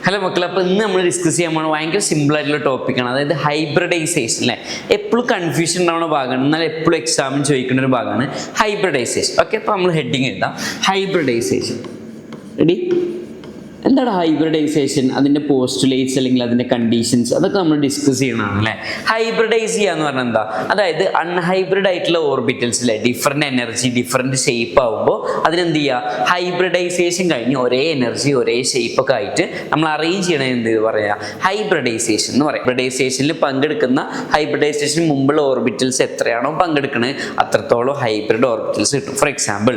Hello മക്കളെ, അപ്പോൾ ഇന്ന് നമ്മൾ ഡിസ്കസ് ചെയ്യാൻ പോകുന്നത് ഭയങ്കര സിമ്പിൾ ആയിട്ടുള്ള ടോപ്പിക്കാണ്. അതായത് ഹൈബ്രിഡൈസേഷൻ. അല്ലേ, എപ്പോഴും കൺഫ്യൂഷൻ ഉണ്ടാവുന്ന ഭാഗമാണ്, എന്നാൽ എപ്പോഴും എക്സാമിന് ചോദിക്കുന്ന ഒരു ഭാഗമാണ് ഹൈബ്രിഡൈസേഷൻ. ഓക്കെ, അപ്പോൾ നമ്മൾ ഹെഡിങ് എഴുതാം, ഹൈബ്രിഡൈസേഷൻ. റെഡി? എന്താണ് ഹൈബ്രിഡൈസേഷൻ? അതിൻ്റെ പോസ്റ്റുലേറ്റ്സ് അല്ലെങ്കിൽ അതിൻ്റെ കണ്ടീഷൻസ് അതൊക്കെ നമ്മൾ ഡിസ്കസ് ചെയ്യണതാണ്. അല്ലേ, ഹൈബ്രിഡൈസ് ചെയ്യുക എന്ന് പറഞ്ഞാൽ എന്താ? അതായത് അൺഹൈബ്രിഡ് ആയിട്ടുള്ള ഓർബിറ്റൽസ്, അല്ലേ, ഡിഫറെൻറ്റ് എനർജി ഡിഫറെൻറ്റ് ഷേപ്പ് ആകുമ്പോൾ അതിനെന്ത് ചെയ്യുക? ഹൈബ്രിഡൈസേഷൻ കഴിഞ്ഞ് ഒരേ എനർജി ഒരേ ഷേപ്പ് ഒക്കെ ആയിട്ട് നമ്മൾ അറേഞ്ച് ചെയ്യണത് എന്ത് പറയുക? ഹൈബ്രിഡൈസേഷൻ എന്ന് പറയും. ഹൈബ്രിഡൈസേഷനിൽ പങ്കെടുക്കുന്ന ഹൈബ്രിഡൈസേഷന് മുമ്പുള്ള ഓർബിറ്റൽസ് എത്രയാണോ പങ്കെടുക്കുന്നത് അത്രത്തോളം ഹൈബ്രിഡ് ഓർബിറ്റൽസ് കിട്ടും. ഫോർ എക്സാമ്പിൾ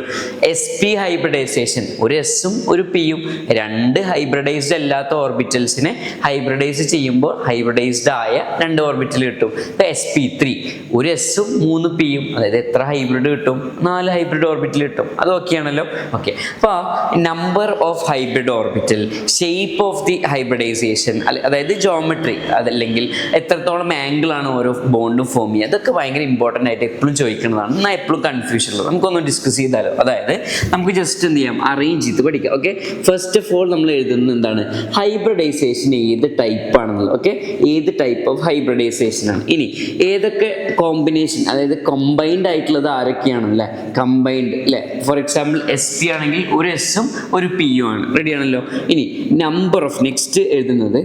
SP ഹൈബ്രിഡൈസേഷൻ, ഒരു എസും ഒരു പിയും, രണ്ട് ഹൈബ്രിഡൈസ്ഡ് അല്ലാത്ത ഓർബിറ്റൽസിനെ ഹൈബ്രിഡൈസ് ചെയ്യുമ്പോൾ ഹൈബ്രിഡൈസ്ഡ് ആയ രണ്ട് ഓർബിറ്റൽ കിട്ടും. ഇപ്പോൾ SP3 ഒരു എസും 3 പിയും, അതായത് എത്ര ഹൈബ്രിഡ് കിട്ടും? 4 ഹൈബ്രിഡ് ഓർബിറ്റൽ കിട്ടും. അത് ഓക്കെയാണല്ലോ. ഓക്കെ, അപ്പോൾ number of hybrid orbital, shape of the hybridization, അതായത് ജോമെട്രി, അതല്ലെങ്കിൽ എത്രത്തോളം ആംഗിൾ ആണ് ഓരോ ബോണ്ടും ഫോം ചെയ്യുക, അതൊക്കെ ഭയങ്കര ഇമ്പോർട്ടൻ്റ് ആയിട്ട് എപ്പോഴും ചോദിക്കുന്നതാണ്. എന്നാൽ എപ്പോഴും കൺഫ്യൂഷൻ ഉള്ളത്. നമുക്കൊന്ന് ഡിസ്കസ് ചെയ്താലോ? അതായത് നമുക്ക് ജസ്റ്റ് എന്ത് ചെയ്യാം? അറേഞ്ച് ചെയ്ത് പഠിക്കാം. ഓക്കെ, ഫസ്റ്റ് ഓഫ് ഓൾ നമ്മൾ എഴുതുന്നത് എന്താണ്? ഹൈബ്രിഡൈസേഷൻ ഏത് ടൈപ്പ് ആണെന്നുള്ളത്. ഓക്കെ, ഏത് ടൈപ്പ് ഓഫ് ഹൈബ്രിഡൈസേഷൻ ആണ്. ഇനി ഏതൊക്കെ കോമ്പിനേഷൻ, അതായത് കമ്പൈൻഡ് ആയിട്ടുള്ളത് ആരൊക്കെയാണല്ലേ? കമ്പൈൻഡ്, അല്ലേ? ഫോർ എക്സാമ്പിൾ SP ആണെങ്കിൽ ഒരു എസും ഒരു പിയും ആണ്. റെഡി ആണല്ലോ. ഇനി നമ്പർ ഓഫ്, നെക്സ്റ്റ് എഴുതുന്നത്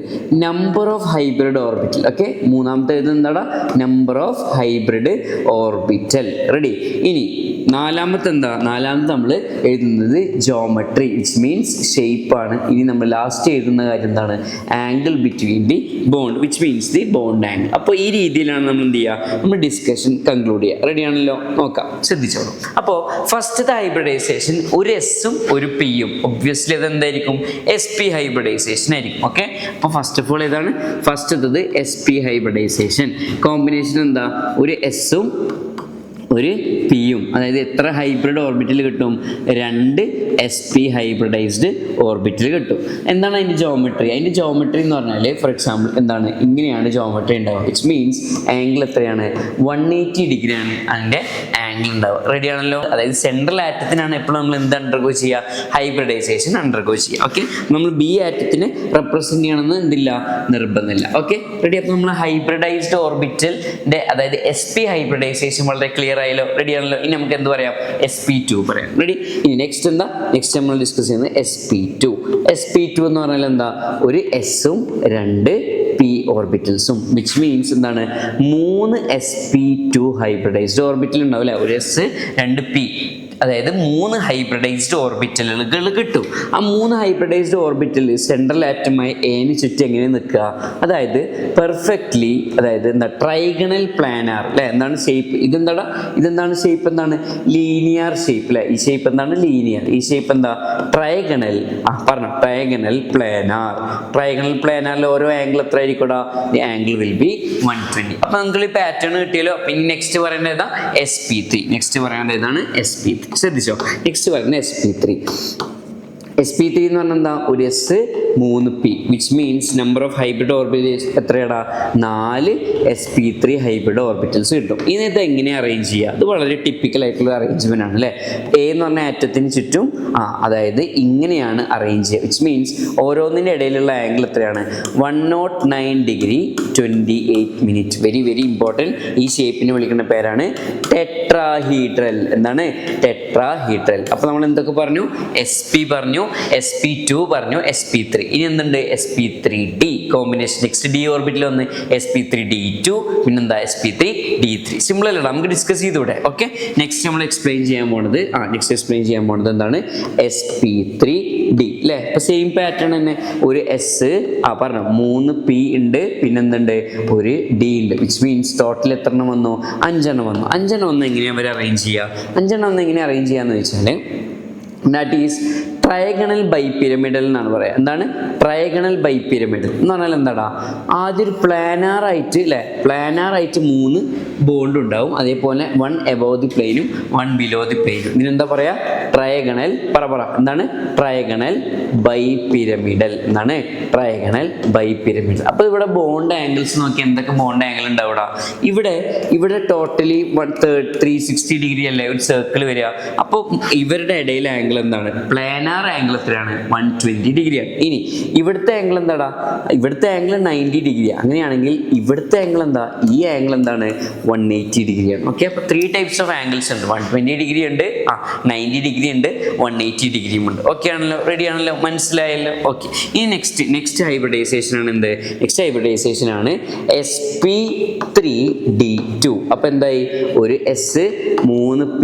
number of hybrid orbital. Okay, മൂന്നാമത്തെ എഴുതുന്നത് എന്താ? Number of hybrid orbital. Ready? ഇനി നാലാമത്തെ എന്താ? നാലാമത്തെ നമ്മൾ എഴുതുന്നത് ജോമെട്രി, വിച്ച് മീൻസ് ഷേപ്പ് ആണ്. ഇനി നമ്മൾ ലാസ്റ്റ് എഴുതുന്ന കാര്യം എന്താണ്? Angle between the bond, which means the bond angle. അപ്പോൾ ഈ രീതിയിലാണ് നമ്മൾ എന്ത് ചെയ്യുക? നമ്മൾ ഡിസ്കഷൻ കൺക്ലൂഡ് ചെയ്യുക. റെഡി ആണല്ലോ? നോക്കാം, ശ്രദ്ധിച്ചോളൂ. അപ്പോൾ ഫസ്റ്റത്തെ ഹൈബ്രിഡൈസേഷൻ ഒരു എസും ഒരു പിയും, ഒബ്വിയസ്ലി അത് എന്തായിരിക്കും? SP ഹൈബ്രിഡൈസേഷൻ ആയിരിക്കും. ഓക്കെ, അപ്പോൾ ഫസ്റ്റ് ഓഫ് ഓൾ ഏതാണ്? ഫസ്റ്റത്തത് SP ഹൈബ്രിഡൈസേഷൻ. കോമ്പിനേഷൻ എന്താ? ഒരു എസും ഒരു പിയും, അതായത് എത്ര ഹൈബ്രിഡ് ഓർബിറ്റൽ കിട്ടും? 2 SP ഹൈബ്രിഡൈസ്ഡ് ഓർബിറ്റൽ കിട്ടും. എന്താണ് അതിൻ്റെ ജോമെട്രി? അതിൻ്റെ ജോമെട്രി എന്ന് പറഞ്ഞാൽ ഫോർ എക്സാമ്പിൾ എന്താണ്? ഇങ്ങനെയാണ് ജോമെട്രി ഉണ്ടാവുക. ഇറ്റ് മീൻസ് ആംഗിൾ എത്രയാണ്? 180 ഡിഗ്രിയാണ് അതിൻ്റെ ആംഗിൾ ഉണ്ടാവുക. റെഡി ആണല്ലോ. അതായത് സെൻട്രൽ ആറ്റത്തിനാണ് എപ്പോഴും നമ്മൾ എന്ത് അണ്ടർഗോ ചെയ്യുക? ഹൈബ്രിഡൈസേഷൻ അണ്ടർഗോ ചെയ്യുക. ഓക്കെ, നമ്മൾ B ആറ്റത്തിനെ റെപ്രസെൻറ്റ് ചെയ്യണമെന്ന് എന്തില്ല? നിർബന്ധമില്ല. Okay, ready? അപ്പോൾ നമ്മൾ ഹൈബ്രിഡൈസ്ഡ് ഓർബിറ്റലിൻ്റെ, അതായത് SP ഹൈബ്രിഡൈസേഷൻ വളരെ ക്ലിയർ ആയല്ലോ. റെഡി ആണല്ലോ. ഇനി നമുക്ക് എന്ത് പറയാം? SP2 പറയാം. റെഡി? ഇനി നെക്സ്റ്റ് എന്താ? നെക്സ്റ്റ് നമ്മൾ ഡിസ്കസ് ചെയ്യുന്നത് SP2. SP2 എന്ന് പറഞ്ഞാൽ എന്താ? ഒരു എസും 2 P ഓർബിറ്റൽസും, വിച്ച് മീൻസ് എന്താണ്? 3 SP2 ഹൈബ്രിഡൈസ്ഡ് ഓർബിറ്റൽ ഉണ്ടാവില്ല. ഒരു S 2 P, അതായത് 3 ഹൈബ്രിഡൈസ്ഡ് ഓർബിറ്റലുകൾ കിട്ടും. ആ 3 ഹൈബ്രിഡൈസ്ഡ് ഓർബിറ്റൽ സെൻട്രൽ ആറ്റമായി Aന് ചുറ്റും എങ്ങനെ നിൽക്കുക? അതായത് പെർഫെക്റ്റ്ലി, അതായത് എന്താ? ട്രൈഗണൽ പ്ലാനാർ, അല്ലെ? എന്താണ് ഷേപ്പ്? ഇതെന്താണ് ഷേപ്പ്? എന്താണ്? ലീനിയർ ഷേപ്പ്, അല്ലെ? ഈ ഷേപ്പ് എന്താണ്? ലീനിയർ. ഈ ഷേപ്പ് എന്താ? ട്രൈഗണൽ. പറഞ്ഞു, ട്രൈഗണൽ പ്ലാനാർ. ട്രൈഗണൽ പ്ലാനാറിൽ ഓരോ ആംഗിൾ എത്ര ആയിരിക്കും? The angle will be 120. അപ്പൊ നമുക്ക് ഈ പാറ്റേൺ കിട്ടിയല്ലോ. പിന്നെ നെക്സ്റ്റ് പറയുന്നത് ഏതാ? SP3. നെക്സ്റ്റ് പറയുന്നത് ഏതാണ്? SP3. ശ്രദ്ധിച്ചോ, നെക്സ്റ്റ് പറയുന്നത് SP3. SP3 എന്ന് പറഞ്ഞാൽ എന്താ? ഒരു S 3 P, which means number of hybrid orbitals എത്രയാടാ? 4 SP3 ഹൈബ്രിഡ് ഓർബിറ്റൽസ് കിട്ടും. ഇനി ഇത് എങ്ങനെ അറേഞ്ച് ചെയ്യുക? അത് വളരെ ടിപ്പിക്കൽ ആയിട്ടുള്ള അറേഞ്ച്മെന്റ് ആണ്, അല്ലേ? A എന്ന് പറഞ്ഞ ആറ്റത്തിന് ചുറ്റും അതായത് ഇങ്ങനെയാണ് അറേഞ്ച് ചെയ്യുക. വിച്ച് മീൻസ് ഓരോന്നിൻ്റെ ഇടയിലുള്ള ആംഗിൾ എത്രയാണ്? 109 degree 28 minute. Very very important. ഈ ഷേപ്പിനെ വിളിക്കുന്ന പേരാണ് ടെട്രാഹീഡ്രൽ. എന്താണ്? ടെട്രാഹീഡ്രൽ. അപ്പോൾ നമ്മൾ എന്തൊക്കെ പറഞ്ഞു? SP പറഞ്ഞു, SP2 പറഞ്ഞു, SP3. ഇനി എന്തുണ്ട്? SP3D combination. Next D orbital വന്ന് SP3D2, പിന്നെന്താ? SP3D3. സിമ്പിൾ അല്ല, നമുക്ക് ഡിസ്കസ് ചെയ്തൂടെ? ഓക്കെ, നെക്സ്റ്റ് നമ്മൾ എക്സ്പ്ലെയിൻ ചെയ്യാൻ പോണത് എന്താണ്? SP3D, അല്ലേ? ഇപ്പൊ സെയിം പാറ്റേൺ തന്നെ. ഒരു S പറഞ്ഞു, 3 P ഉണ്ട്, പിന്നെന്തുണ്ട്? ഒരു D ഉണ്ട്, വിച്ച് മീൻസ് ടോട്ടൽ എത്ര എണ്ണം വന്നു? 5 എണ്ണം വന്നു. 5 എണ്ണം വന്ന് എങ്ങനെയാണ് അവർ അറേഞ്ച് ചെയ്യുക? 5 എണ്ണം വന്ന് എങ്ങനെ അറേഞ്ച് ചെയ്യാന്ന് വെച്ചാൽ ദാറ്റ് ഈസ് ട്രയഗണൽ ബൈപിരമിഡൽ എന്നാണ് പറയുക. എന്താണ്? ട്രയഗണൽ ബൈപിരമിഡൽ എന്ന് പറഞ്ഞാൽ എന്താടാ? ആദ്യം ഒരു പ്ലാനാറായിട്ട്, അല്ലേ? പ്ലാനാറായിട്ട് 3 ബോണ്ട് ഉണ്ടാവും. അതേപോലെ 1 above the പ്ലെയിനും 1 below the പ്ലെയിനും. ഇതിനെന്താ പറയാ? ട്രയഗണൽ. പറ എന്താണ്? Trigonal bi pyramidal. എന്താണ്? Trigonal bipyramidal. അപ്പോൾ ഇവിടെ ബോണ്ട് ആംഗിൾസ് നോക്കി എന്തൊക്കെ ബോണ്ട് ആംഗിൾ ഉണ്ടാവും ഇവിടെ ടോട്ടലി 360 ഡിഗ്രി അല്ലേ ഒരു സർക്കിൾ വരിക. അപ്പോൾ ഇവരുടെ ഇടയിലെ ആംഗിൾ എന്താണ്? പ്ലാനാർ ആംഗിൾ എത്രയാണ്? 120 ഡിഗ്രിയാണ്. ഇനി ഇവിടുത്തെ ആംഗിൾ എന്താടാ? ഇവിടുത്തെ ആംഗിൾ 90 ഡിഗ്രി. അങ്ങനെയാണെങ്കിൽ ഇവിടുത്തെ ആംഗിൾ എന്താ? ഈ ആംഗിൾ എന്താണ്? 180 ഡിഗ്രിയാണ്. ഓക്കെ, അപ്പോൾ 3 ടൈപ്സ് ഓഫ് ആംഗിൾസ് ഉണ്ട്. 120 ഡിഗ്രി ഉണ്ട്, 90 ഡിഗ്രി ഉണ്ട്, 180 ഡിഗ്രിയും ഉണ്ട്. ഓക്കെ ആണല്ലോ? റെഡി ആണല്ലോ? മനസ്സിലായല്ലോ? ഓക്കെ. ഇനി നെക്സ്റ്റ് ഹൈബ്രിഡൈസേഷൻ ആണ് എന്ത്? നെക്സ്റ്റ് ഹൈബ്രിഡൈസേഷൻ ആണ് sp3d2. അപ്പൊ എന്തായി? ഒരു എസ് 3p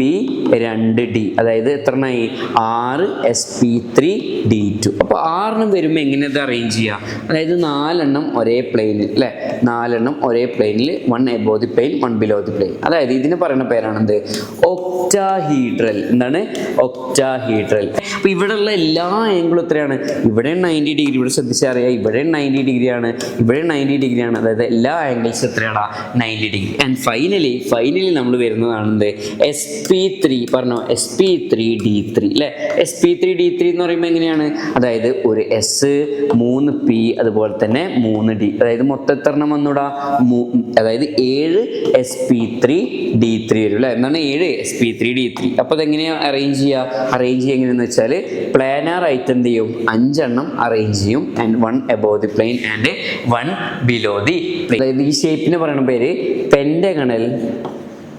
2d, അതായത് എത്രണ്ണായി? 6 sp3d2. അപ്പൊ 6 വരുമ്പോൾ എങ്ങനെ ഇത് അറേഞ്ച് ചെയ്യാം? അതായത് 4 എണ്ണം ഒരേ പ്ലെയിനിൽ അല്ലെ, 4 എണ്ണം ഒരേ പ്ലെയിനിൽ 1 above the plane 1 below the plane. അതായത് ഇതിന് പറയുന്ന പേരാണെന്ത്? ഒക്ടാഹീഡ്രൽ. എന്താണ്? ഒക്ടാഹീഡ്രൽ. അപ്പൊ ഇവിടെയുള്ള എല്ലാ ആംഗിളും എത്രയാണ്? ഇവിടെ 90 ഡിഗ്രി, ഇവിടെ ശ്രദ്ധിച്ചറിയാം, ഇവിടെ 90 ഡിഗ്രിയാണ്, ഇവിടെ 90 ഡിഗ്രിയാണ്. അതായത് എല്ലാ ആംഗിൾസ് എത്രയാണ്? 90 ഡിഗ്രി. ആൻഡ് ഫൈനലി നമ്മൾ വരുന്നതാണ് എന്ത്? sp3. പറഞ്ഞോ, sp3d3 അല്ലെ. sp3d3 എന്ന് പറയുമ്പോൾ എങ്ങനെയാണ്? അതായത് ഒരു എസ് 3p അതുപോലെ തന്നെ 3d, അതായത് മൊത്തം എത്ര എണ്ണം വന്നൂടാ? അതായത് 7 sp3d3 വരും അല്ലെ. എന്താണ്? 7 sp3d3. അപ്പോൾ അതെങ്ങനെയാ അറേഞ്ച് ചെയ്യുക എങ്ങനെയാണെന്ന് വെച്ചാൽ പ്ലാനാർ ആയിട്ട് എന്ത് ചെയ്യും? 5 എണ്ണം അറേഞ്ച് ചെയ്യും. And 1 above the plane and 1 below the plane. അതായത് ഈ ഷേപ്പിന് പറയുന്ന പേര്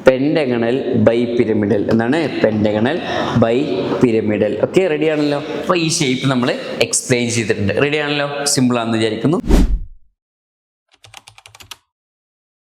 പെൻഡഗണൽ ബൈ പിരമിഡൽ. എന്താണ്? Pentagonal bi pyramidal. Okay, ready ആണല്ലോ? അപ്പോൾ ഈ ഷേപ്പ് നമ്മൾ എക്സ്പ്ലെയിൻ ചെയ്തിട്ടുണ്ട്. റെഡി ആണല്ലോ? സിമ്പിൾ ആണെന്ന് വിചാരിക്കുന്നു.